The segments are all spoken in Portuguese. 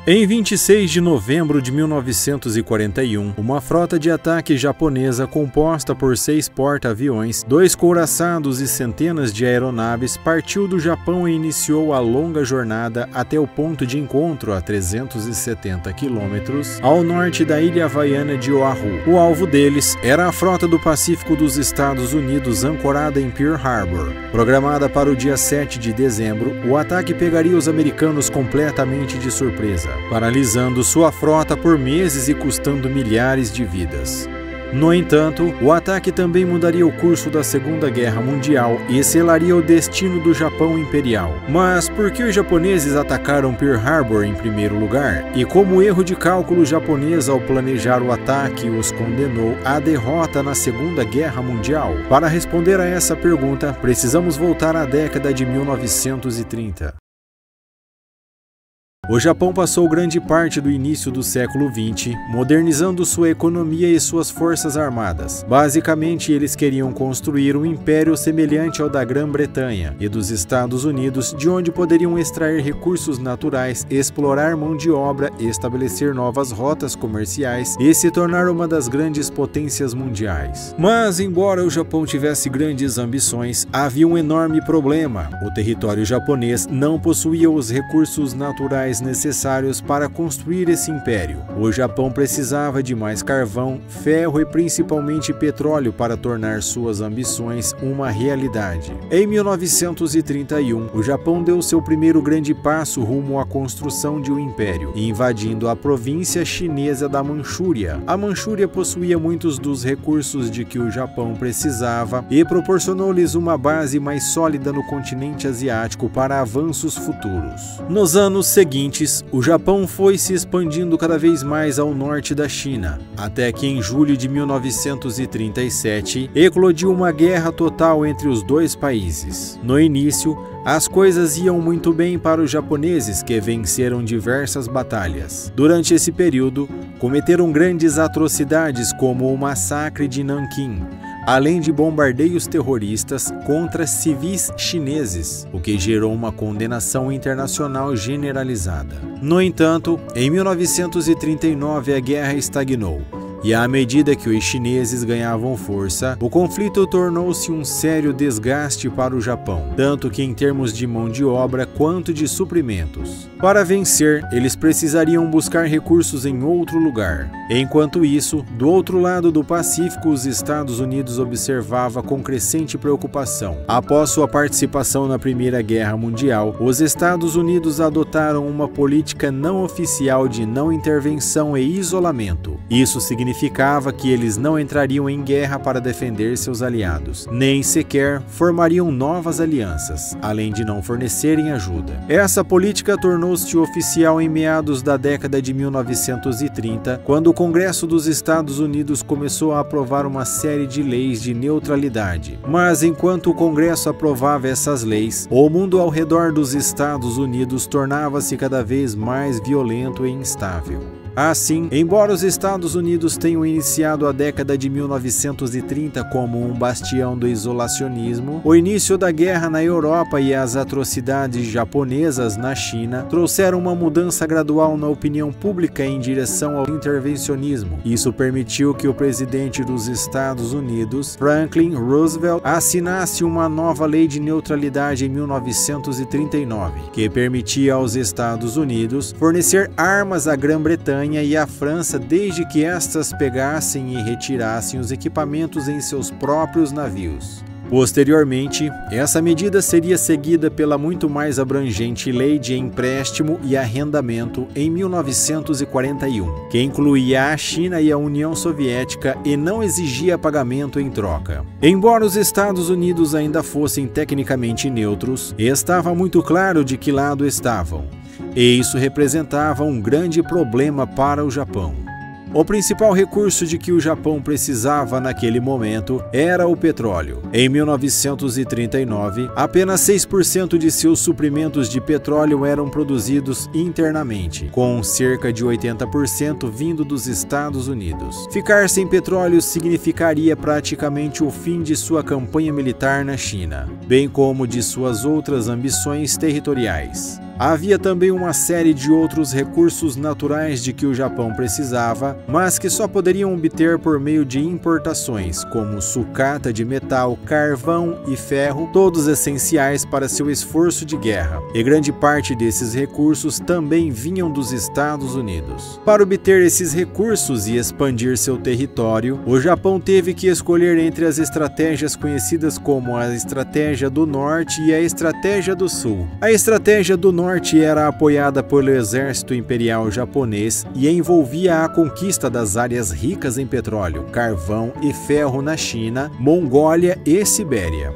Em 26 de novembro de 1941, uma frota de ataque japonesa composta por 6 porta-aviões, 2 couraçados e centenas de aeronaves partiu do Japão e iniciou a longa jornada até o ponto de encontro a 370 quilômetros ao norte da ilha havaiana de Oahu. O alvo deles era a frota do Pacífico dos Estados Unidos ancorada em Pearl Harbor. Programada para o dia 7 de dezembro, o ataque pegaria os americanos completamente de surpresa, paralisando sua frota por meses e custando milhares de vidas. No entanto, o ataque também mudaria o curso da Segunda Guerra Mundial e selaria o destino do Japão Imperial. Mas por que os japoneses atacaram Pearl Harbor em primeiro lugar? E como o erro de cálculo japonês ao planejar o ataque os condenou à derrota na Segunda Guerra Mundial? Para responder a essa pergunta, precisamos voltar à década de 1930. O Japão passou grande parte do início do século XX modernizando sua economia e suas forças armadas. Basicamente, eles queriam construir um império semelhante ao da Grã-Bretanha e dos Estados Unidos, de onde poderiam extrair recursos naturais, explorar mão de obra, estabelecer novas rotas comerciais e se tornar uma das grandes potências mundiais. Mas, embora o Japão tivesse grandes ambições, havia um enorme problema. O território japonês não possuía os recursos naturais necessários para construir esse império. O Japão precisava de mais carvão, ferro e principalmente petróleo para tornar suas ambições uma realidade. Em 1931, o Japão deu seu primeiro grande passo rumo à construção de um império, invadindo a província chinesa da Manchúria. A Manchúria possuía muitos dos recursos de que o Japão precisava e proporcionou-lhes uma base mais sólida no continente asiático para avanços futuros. Nos anos seguintes, o Japão foi se expandindo cada vez mais ao norte da China, até que em julho de 1937 eclodiu uma guerra total entre os dois países. No início, as coisas iam muito bem para os japoneses, que venceram diversas batalhas. Durante esse período, cometeram grandes atrocidades como o massacre de Nanquim, além de bombardeios terroristas contra civis chineses, o que gerou uma condenação internacional generalizada. No entanto, em 1939 a guerra estagnou. E à medida que os chineses ganhavam força, o conflito tornou-se um sério desgaste para o Japão, tanto que em termos de mão de obra quanto de suprimentos. Para vencer, eles precisariam buscar recursos em outro lugar. Enquanto isso, do outro lado do Pacífico, os Estados Unidos observava com crescente preocupação. Após sua participação na Primeira Guerra Mundial, os Estados Unidos adotaram uma política não oficial de não intervenção e isolamento. Isso significava que eles não entrariam em guerra para defender seus aliados, nem sequer formariam novas alianças, além de não fornecerem ajuda. Essa política tornou-se oficial em meados da década de 1930, quando o Congresso dos Estados Unidos começou a aprovar uma série de leis de neutralidade. Mas enquanto o Congresso aprovava essas leis, o mundo ao redor dos Estados Unidos tornava-se cada vez mais violento e instável. Assim, embora os Estados Unidos tenham iniciado a década de 1930 como um bastião do isolacionismo, o início da guerra na Europa e as atrocidades japonesas na China trouxeram uma mudança gradual na opinião pública em direção ao intervencionismo. Isso permitiu que o presidente dos Estados Unidos, Franklin Roosevelt, assinasse uma nova lei de neutralidade em 1939, que permitia aos Estados Unidos fornecer armas à Grã-Bretanha e a França desde que estas pegassem e retirassem os equipamentos em seus próprios navios. Posteriormente, essa medida seria seguida pela muito mais abrangente Lei de Empréstimo e Arrendamento em 1941, que incluía a China e a União Soviética e não exigia pagamento em troca. Embora os Estados Unidos ainda fossem tecnicamente neutros, estava muito claro de que lado estavam, e isso representava um grande problema para o Japão. O principal recurso de que o Japão precisava naquele momento era o petróleo. Em 1939, apenas 6% de seus suprimentos de petróleo eram produzidos internamente, com cerca de 80% vindo dos Estados Unidos. Ficar sem petróleo significaria praticamente o fim de sua campanha militar na China, bem como de suas outras ambições territoriais. Havia também uma série de outros recursos naturais de que o Japão precisava, mas que só poderiam obter por meio de importações, como sucata de metal, carvão e ferro, todos essenciais para seu esforço de guerra, e grande parte desses recursos também vinham dos Estados Unidos. Para obter esses recursos e expandir seu território, o Japão teve que escolher entre as estratégias conhecidas como a Estratégia do Norte e a Estratégia do Sul. A Estratégia do Norte era apoiada pelo exército imperial japonês e envolvia a conquista das áreas ricas em petróleo, carvão e ferro na China, Mongólia e Sibéria.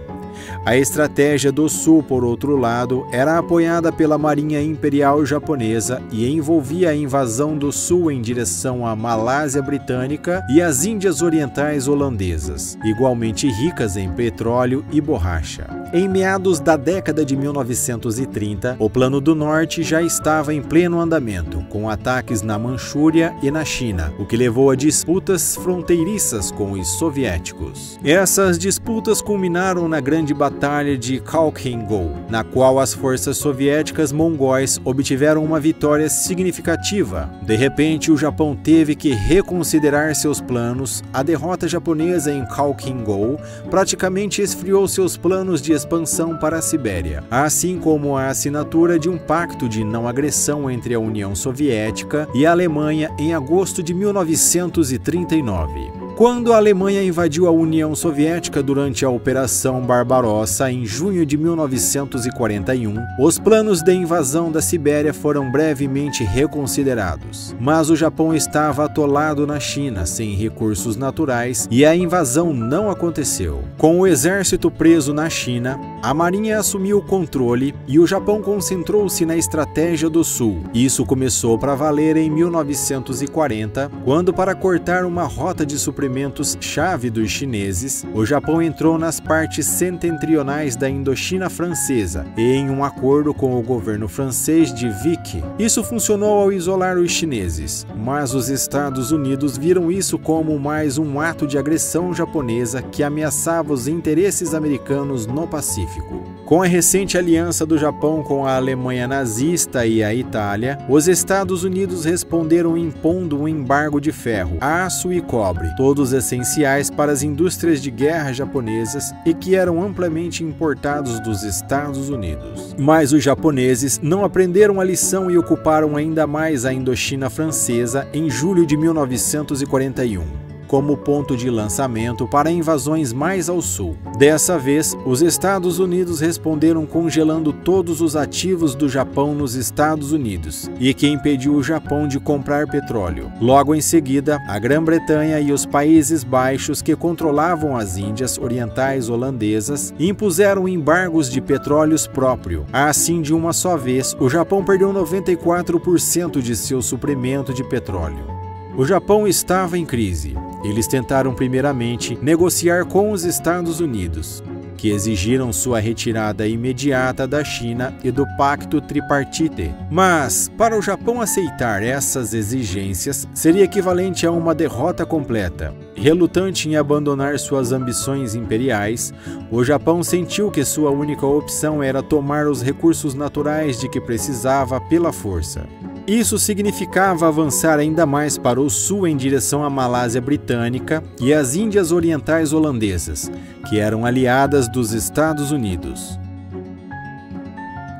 A estratégia do Sul, por outro lado, era apoiada pela Marinha Imperial Japonesa e envolvia a invasão do Sul em direção à Malásia Britânica e às Índias Orientais Holandesas, igualmente ricas em petróleo e borracha. Em meados da década de 1930, o Plano do Norte já estava em pleno andamento, com ataques na Manchúria e na China, o que levou a disputas fronteiriças com os soviéticos. Essas disputas culminaram na Grande Batalha de Khalkhin Gol, na qual as forças soviéticas mongóis obtiveram uma vitória significativa. De repente, o Japão teve que reconsiderar seus planos. A derrota japonesa em Khalkhin Gol praticamente esfriou seus planos de expansão para a Sibéria, assim como a assinatura de um pacto de não agressão entre a União Soviética e a Alemanha em agosto de 1939. Quando a Alemanha invadiu a União Soviética durante a Operação Barbarossa em junho de 1941, os planos de invasão da Sibéria foram brevemente reconsiderados. Mas o Japão estava atolado na China, sem recursos naturais, e a invasão não aconteceu. Com o exército preso na China, a Marinha assumiu o controle e o Japão concentrou-se na Estratégia do Sul. Isso começou para valer em 1940, quando, para cortar uma rota de suprimentos-chave dos chineses, o Japão entrou nas partes setentrionais da Indochina francesa e em um acordo com o governo francês de Vichy. Isso funcionou ao isolar os chineses, mas os Estados Unidos viram isso como mais um ato de agressão japonesa que ameaçava os interesses americanos no Pacífico. Com a recente aliança do Japão com a Alemanha nazista e a Itália, os Estados Unidos responderam impondo um embargo de ferro, aço e cobre, todos essenciais para as indústrias de guerra japonesas e que eram amplamente importados dos Estados Unidos. Mas os japoneses não aprenderam a lição e ocuparam ainda mais a Indochina francesa em julho de 1941. Como ponto de lançamento para invasões mais ao sul. Dessa vez, os Estados Unidos responderam congelando todos os ativos do Japão nos Estados Unidos, e que impediu o Japão de comprar petróleo. Logo em seguida, a Grã-Bretanha e os Países Baixos, que controlavam as Índias Orientais Holandesas, impuseram embargos de petróleos próprio. Assim, de uma só vez, o Japão perdeu 94% de seu suprimento de petróleo. O Japão estava em crise. Eles tentaram primeiramente negociar com os Estados Unidos, que exigiram sua retirada imediata da China e do Pacto Tripartite. Mas, para o Japão aceitar essas exigências, seria equivalente a uma derrota completa. Relutante em abandonar suas ambições imperiais, o Japão sentiu que sua única opção era tomar os recursos naturais de que precisava pela força. Isso significava avançar ainda mais para o sul em direção à Malásia Britânica e às Índias Orientais Holandesas, que eram aliadas dos Estados Unidos.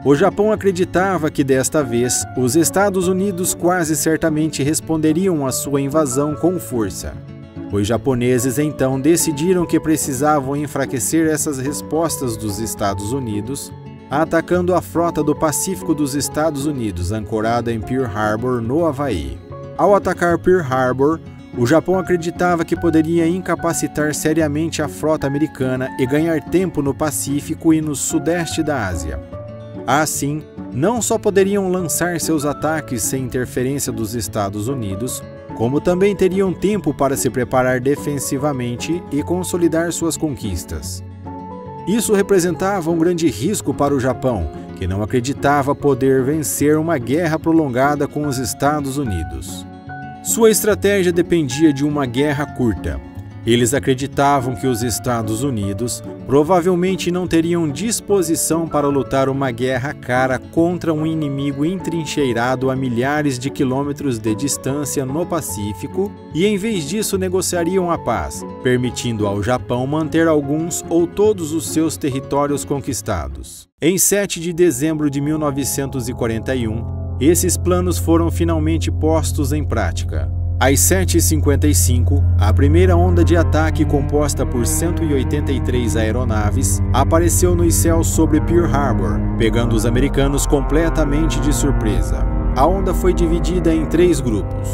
O Japão acreditava que desta vez os Estados Unidos quase certamente responderiam à sua invasão com força. Os japoneses então decidiram que precisavam enfraquecer essas respostas dos Estados Unidos, atacando a frota do Pacífico dos Estados Unidos, ancorada em Pearl Harbor, no Havaí. Ao atacar Pearl Harbor, o Japão acreditava que poderia incapacitar seriamente a frota americana e ganhar tempo no Pacífico e no sudeste da Ásia. Assim, não só poderiam lançar seus ataques sem interferência dos Estados Unidos, como também teriam tempo para se preparar defensivamente e consolidar suas conquistas. Isso representava um grande risco para o Japão, que não acreditava poder vencer uma guerra prolongada com os Estados Unidos. Sua estratégia dependia de uma guerra curta. Eles acreditavam que os Estados Unidos provavelmente não teriam disposição para lutar uma guerra cara contra um inimigo entrincheirado a milhares de quilômetros de distância no Pacífico e, em vez disso, negociariam a paz, permitindo ao Japão manter alguns ou todos os seus territórios conquistados. Em 7 de dezembro de 1941, esses planos foram finalmente postos em prática. Às 7h55, a primeira onda de ataque, composta por 183 aeronaves, apareceu nos céus sobre Pearl Harbor, pegando os americanos completamente de surpresa. A onda foi dividida em 3 grupos.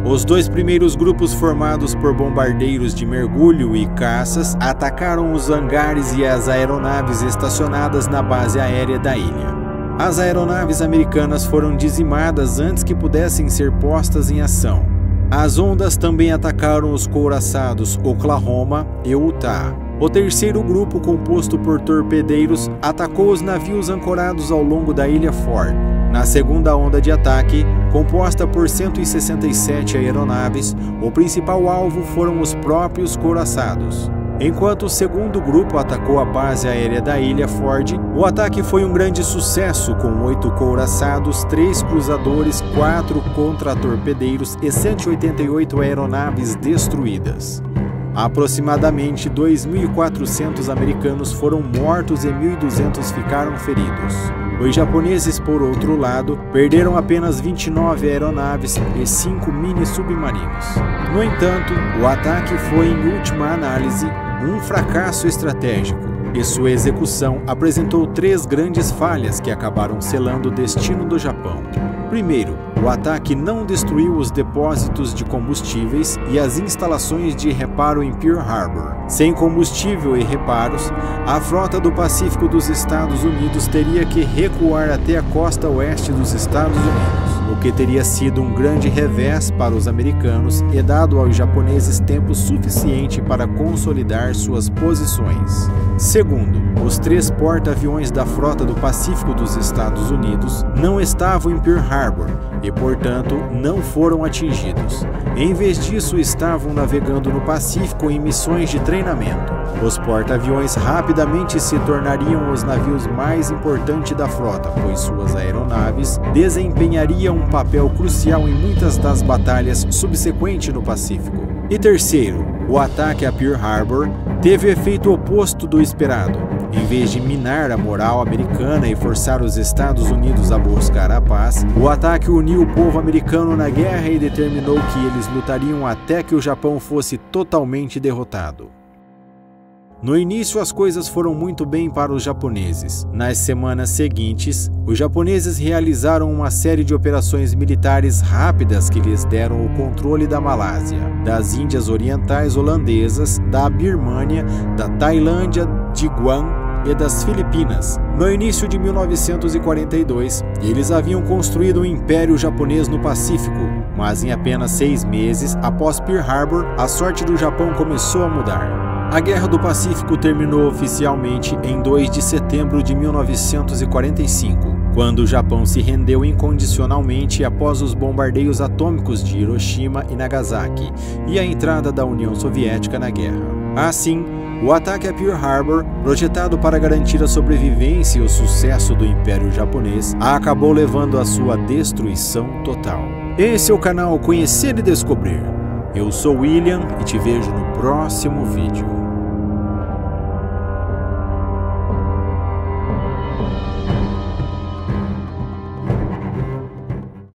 Os 2 primeiros grupos, formados por bombardeiros de mergulho e caças, atacaram os hangares e as aeronaves estacionadas na base aérea da ilha. As aeronaves americanas foram dizimadas antes que pudessem ser postas em ação. As ondas também atacaram os couraçados Oklahoma e Utah. O terceiro grupo, composto por torpedeiros, atacou os navios ancorados ao longo da ilha Ford. Na segunda onda de ataque, composta por 167 aeronaves, o principal alvo foram os próprios couraçados. Enquanto o segundo grupo atacou a base aérea da ilha Ford, o ataque foi um grande sucesso, com 8 couraçados, 3 cruzadores, 4 contra-torpedeiros e 188 aeronaves destruídas. Aproximadamente 2.400 americanos foram mortos e 1.200 ficaram feridos. Os japoneses, por outro lado, perderam apenas 29 aeronaves e 5 mini-submarinos. No entanto, o ataque foi, em última análise, um fracasso estratégico, e sua execução apresentou 3 grandes falhas que acabaram selando o destino do Japão. Primeiro, o ataque não destruiu os depósitos de combustíveis e as instalações de reparo em Pearl Harbor. Sem combustível e reparos, a frota do Pacífico dos Estados Unidos teria que recuar até a costa oeste dos Estados Unidos, o que teria sido um grande revés para os americanos e dado aos japoneses tempo suficiente para consolidar suas posições. Segundo, os 3 porta-aviões da frota do Pacífico dos Estados Unidos não estavam em Pearl Harbor e, portanto, não foram atingidos. Em vez disso, estavam navegando no Pacífico em missões de treinamento. Os porta-aviões rapidamente se tornariam os navios mais importantes da frota, pois suas aeronaves desempenhariam um papel crucial em muitas das batalhas subsequentes no Pacífico. E terceiro, o ataque a Pearl Harbor teve o efeito oposto do esperado. Em vez de minar a moral americana e forçar os Estados Unidos a buscar a paz, o ataque uniu o povo americano na guerra e determinou que eles lutariam até que o Japão fosse totalmente derrotado. No início, as coisas foram muito bem para os japoneses. Nas semanas seguintes, os japoneses realizaram uma série de operações militares rápidas que lhes deram o controle da Malásia, das Índias Orientais Holandesas, da Birmânia, da Tailândia, de Guam e das Filipinas. No início de 1942, eles haviam construído um império japonês no Pacífico, mas em apenas 6 meses após Pearl Harbor, a sorte do Japão começou a mudar. A Guerra do Pacífico terminou oficialmente em 2 de setembro de 1945, quando o Japão se rendeu incondicionalmente após os bombardeios atômicos de Hiroshima e Nagasaki e a entrada da União Soviética na guerra. Assim, o ataque a Pearl Harbor, projetado para garantir a sobrevivência e o sucesso do Império Japonês, acabou levando à sua destruição total. Esse é o canal Conhecer e Descobrir. Eu sou William e te vejo no próximo vídeo.